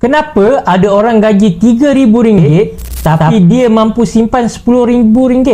Kenapa ada orang gaji RM3,000 tapi dia mampu simpan RM10,000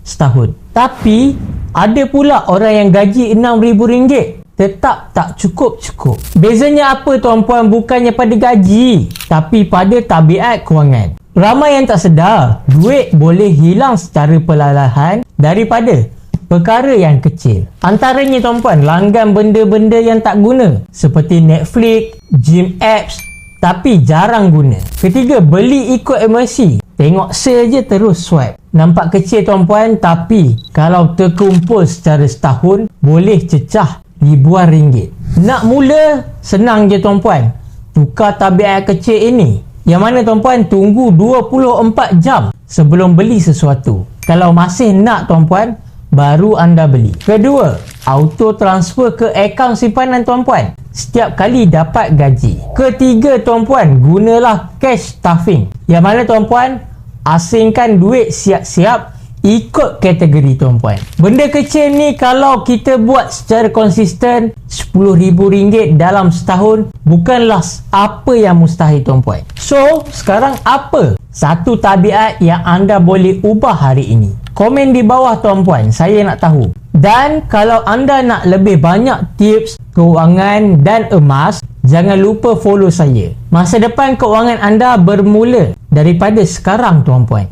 setahun? Tapi ada pula orang yang gaji RM6,000 tetap tak cukup-cukup. Bezanya apa tuan-puan? Bukannya pada gaji, tapi pada tabiat kewangan. Ramai yang tak sedar, duit boleh hilang secara perlahan daripada perkara yang kecil. Antaranya tuan-puan, langgan benda-benda yang tak guna seperti Netflix, gym apps tapi jarang guna. Ketiga, beli ikut emosi. Tengok sale je terus swipe. Nampak kecil tuan-puan, tapi kalau terkumpul secara setahun boleh cecah ribuan ringgit. Nak mula senang je tuan-puan. Tukar tabiat kecil ini. Yang mana tuan-puan, tunggu 24 jam sebelum beli sesuatu. Kalau masih nak tuan-puan, baru anda beli. Kedua, auto transfer ke akaun simpanan tuan-puan setiap kali dapat gaji. Ketiga tuan-puan, gunalah cash stuffing. Yang mana tuan-puan, asingkan duit siap-siap ikut kategori tuan-puan. Benda kecil ni kalau kita buat secara konsisten, RM10,000 dalam setahun bukanlah apa yang mustahil tuan-puan. So, sekarang apa satu tabiat yang anda boleh ubah hari ini? Komen di bawah tuan-puan, saya nak tahu. Dan kalau anda nak lebih banyak tips keuangan dan emas, jangan lupa follow saya. Masa depan keuangan anda bermula daripada sekarang tuan-puan.